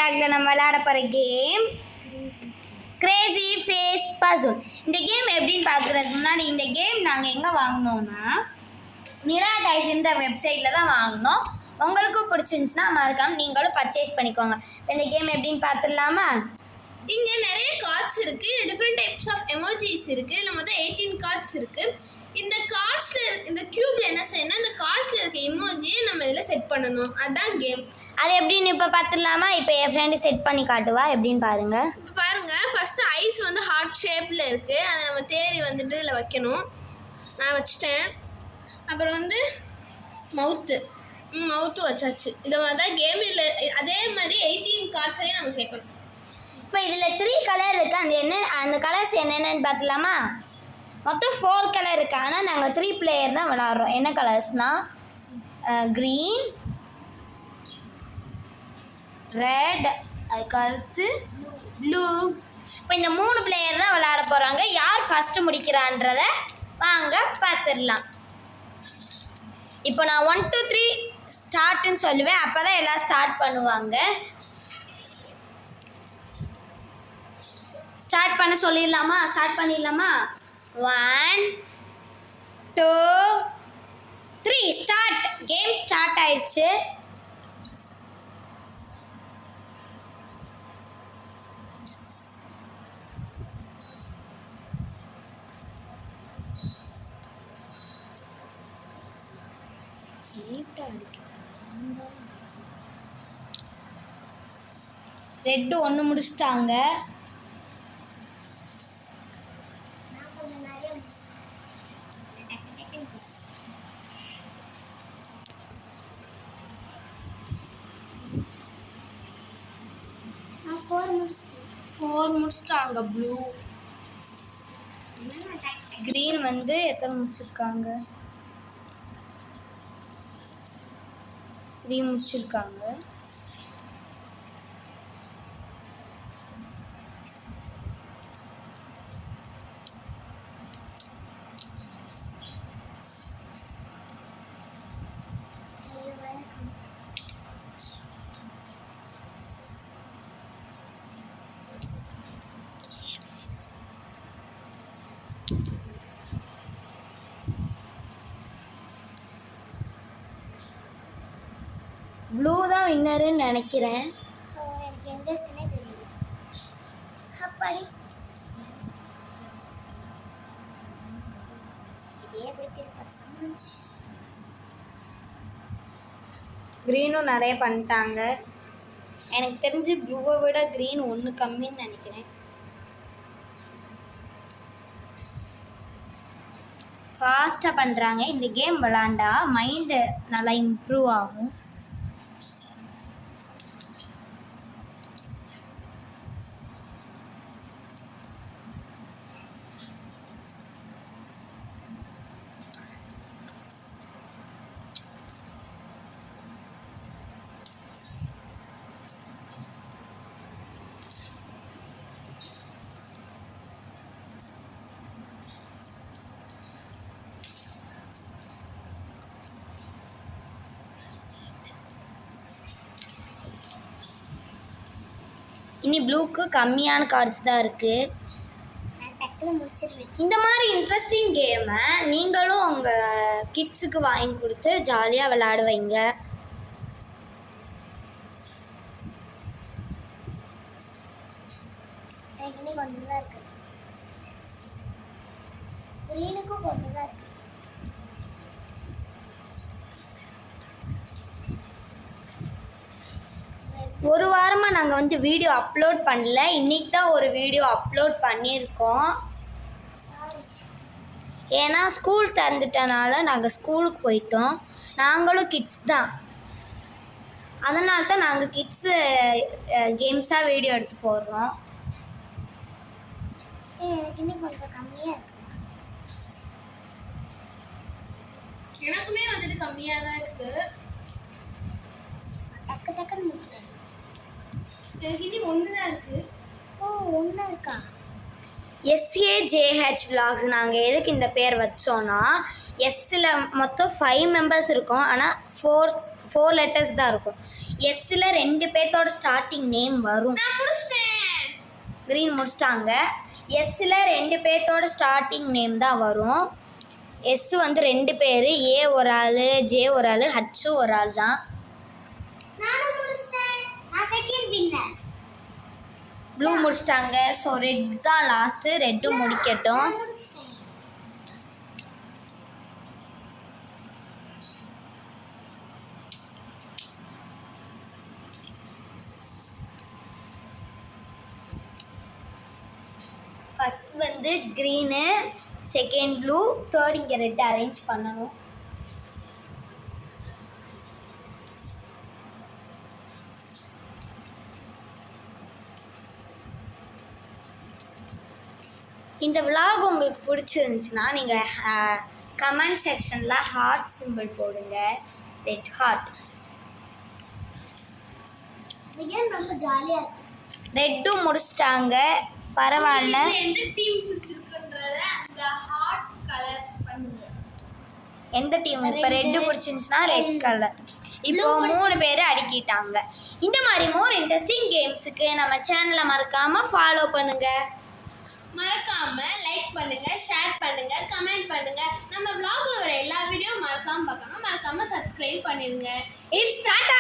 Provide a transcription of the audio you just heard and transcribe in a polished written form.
vlogல நம்ம விளையாட போகிற கேம் கிரேசி ஃபேஸ் பசில். இந்த கேம் எப்படின்னு பார்க்குறதுக்கு முன்னாடி இந்த கேம் நாங்கள் எங்கே வாங்கினோன்னா நிரா டைஸ்ன்ற வெப்சைட்டில் தான் வாங்கினோம். உங்களுக்கும் பிடிச்சிருந்துச்சுன்னா மறக்காம நீங்களும் பர்ச்சேஸ் பண்ணிக்கோங்க. இப்போ இந்த கேம் எப்படின்னு பார்த்துடலாமா? இங்கே நிறைய கார்ட்ஸ் இருக்குது, டிஃப்ரெண்ட் டைப்ஸ் ஆஃப் எமோஜிஸ் இருக்குது. இதில் மொத்தம் 18 கார்ட்ஸ் இருக்குது. இந்த கார்ட்ஸில் இந்த க்யூப்பில் என்ன செய்யணும், இந்த கார்ட்ஸில் இருக்க எமோஜியை நம்ம இதில் செட் பண்ணணும். அதுதான் கேம். அது எப்படின்னு இப்போ பார்த்துடலாமா? இப்போ என் ஃப்ரெண்டு செட் பண்ணி காட்டுவா, எப்படின்னு பாருங்கள். இப்போ பாருங்கள், ஃபஸ்ட்டு ஐஸ் வந்து ஹார்ட் ஷேப்பில் இருக்குது. அதை நம்ம தேடி வந்துட்டு இதில் வைக்கணும். நான் வச்சுட்டேன். அப்புறம் வந்து மவுத்து வச்சாச்சு. இதை மாதிரி தான் கேம். இல்லை அதே மாதிரி 18 கார்ட்ஸையும் நம்ம சேர்க்கணும். இப்போ இதில் 3 கலர் இருக்குது. அந்த கலர்ஸ் என்னென்னு பார்த்துலாமா? மொத்தம் 4 கலர் இருக்குது. ஆனால் நாங்கள் 3 பிளேயர் தான் விளாட்றோம். என்ன கலர்ஸ்னால் க்ரீன், ரெட், அதுக்கடுத்து ப்ளூ. இப்போ இந்த 3 பிளேயர் தான் விளையாட போகிறாங்க. யார் ஃபஸ்ட்டு முடிக்கிறான்றதை வாங்க பார்த்துடலாம். இப்போ நான் 1 2 3 ஸ்டார்ட்டுன்னு சொல்லுவேன். அப்போ தான் எல்லாம் ஸ்டார்ட் பண்ணுவாங்க. ஸ்டார்ட் பண்ண சொல்லிடலாமா? ஸ்டார்ட் பண்ணிடலாமா? 1 2 3 ஸ்டார்ட். கேம் ஸ்டார்ட் ஆயிடுச்சு. ரெட்டு 1 முடிச்சிட்டாங்க. ஃபோர் முடிச்சிட்டாங்க. ப்ளூ. க்ரீன் வந்து எத்தனை முடிச்சிருக்காங்க? 3 முடிச்சிருக்காங்க. ப்ளூ தான் வின்னருன்னு நினைக்கிறேன். எனக்கு எங்க இருக்குன்னே தெரியல. அப்பாடி இதே எப்படி திருப்பி க்ரீனும் நிறைய பண்ணிட்டாங்க. எனக்கு தெரிஞ்சு ப்ளூவை விட க்ரீன் 1 கம்மின்னு நினைக்கிறேன். ஃபாஸ்ட்டாக பண்ணுறாங்க. இந்த கேம் விளாண்டா மைண்டு நல்லா இம்ப்ரூவ் ஆகும். இனி ப்ளூக்கு கம்மியான கார்ட்ஸ் தான் இருக்குது. நான் டக்குனு முடிச்சிருவேன். இந்த மாதிரி இன்ட்ரெஸ்டிங் கேமை நீங்களும் உங்கள் கிட்ஸுக்கு வாங்கி கொடுத்து ஜாலியாக விளையாடுவீங்க. எனக்கு இன்னும் கொஞ்சம் தான் இருக்குது. க்ரீனுக்கும் கொஞ்சம் தான் இருக்குது. ஒரு வாரமாக நாங்கள் வந்து வீடியோ அப்லோட் பண்ணல. இன்றைக்கி தான் ஒரு வீடியோ அப்லோட் பண்ணியிருக்கோம். ஏன்னா ஸ்கூல் திறந்துட்டனால நாங்கள் ஸ்கூலுக்கு போயிட்டோம். நாங்களும் கிட்ஸ் தான். அதனால தான் நாங்கள் கிட்ஸு கேம்ஸாக வீடியோ எடுத்து போடுறோம். எனக்கு இன்னும் கொஞ்சம் கம்மியாக இருக்கு. எனக்குமே வந்துட்டு கம்மியாக தான் இருக்குது. டக்குன்னு முடிக்கிறேன். எனக்கு இன்னும் 1 தான் இருக்குது. ஓ, 1 இருக்கா? SAJH vlogs நாங்கள் எதுக்கு இந்த பேர் வச்சோன்னா, எஸ்ஸில் மொத்தம் 5 மெம்பர்ஸ் இருக்கும். ஆனால் 4 லெட்டர்ஸ் தான் இருக்கும். எஸ்ஸில் 2 பேர்த்தோட ஸ்டார்டிங் நேம் வரும். நான் முடிச்சிட்டேன். க்ரீன் முடிச்சிட்டாங்க. எஸ்ஸில் 2 பேர்த்தோட ஸ்டார்டிங் நேம் தான் வரும். எஸ் வந்து 2 பேர், ஏ ஒரு ஆள், ஜே ஒரு ஆள், ஹச்சு ஒரு ஆள் தான். நானும் முடிச்சிட்டேன். நான் செகண்ட் வின்னர். ப்ளூ முடிச்சிட்டாங்க. ஸோ ரெட் தான் லாஸ்ட்டு. ரெட்டும் முடிக்கட்டும். நான் முடிச்சிட்டேன். ஃபர்ஸ்ட் வந்து க்ரீனு, செகண்ட் ப்ளூ, தேர்ட் இங்கே ரெட் அரேஞ்ச் பண்ணணும். இந்த விலாக் உங்களுக்கு பிடிச்சிருந்துச்சுன்னா நீங்கள் கமெண்ட் செக்ஷனில் ஹார்ட் சிம்பிள் போடுங்க, ரெட் ஹார்ட். இந்த கேம் ரொம்ப ஜாலியா இருக்கு. ரெட்டும் முடிச்சிட்டாங்க, பரவாயில்ல. இதுல எந்த டீம் பிடிச்சிருக்குன்றத அந்த ஹார்ட் கலர் பண்ணுங்க. எந்த டீம் இப்போ ரெட்டு பிடிச்சிருந்துச்சுன்னா ரெட் கலர். இப்போ 3 பேர் அடிக்கிட்டாங்க. இந்த மாதிரி மோர் இன்ட்ரெஸ்டிங் கேம்ஸுக்கு நம்ம சேனலை மறக்காமல் ஃபாலோ பண்ணுங்கள். மறக்காம லைக் பண்ணுங்க, ஷேர் பண்ணுங்க, கமெண்ட் பண்ணுங்க. நம்ம vlogல வர எல்லா வீடியோ மறக்காம பார்க்கணும். மறக்காம சப்ஸ்கிரைப் பண்ணிருங்க. இட்ஸ் டாடா.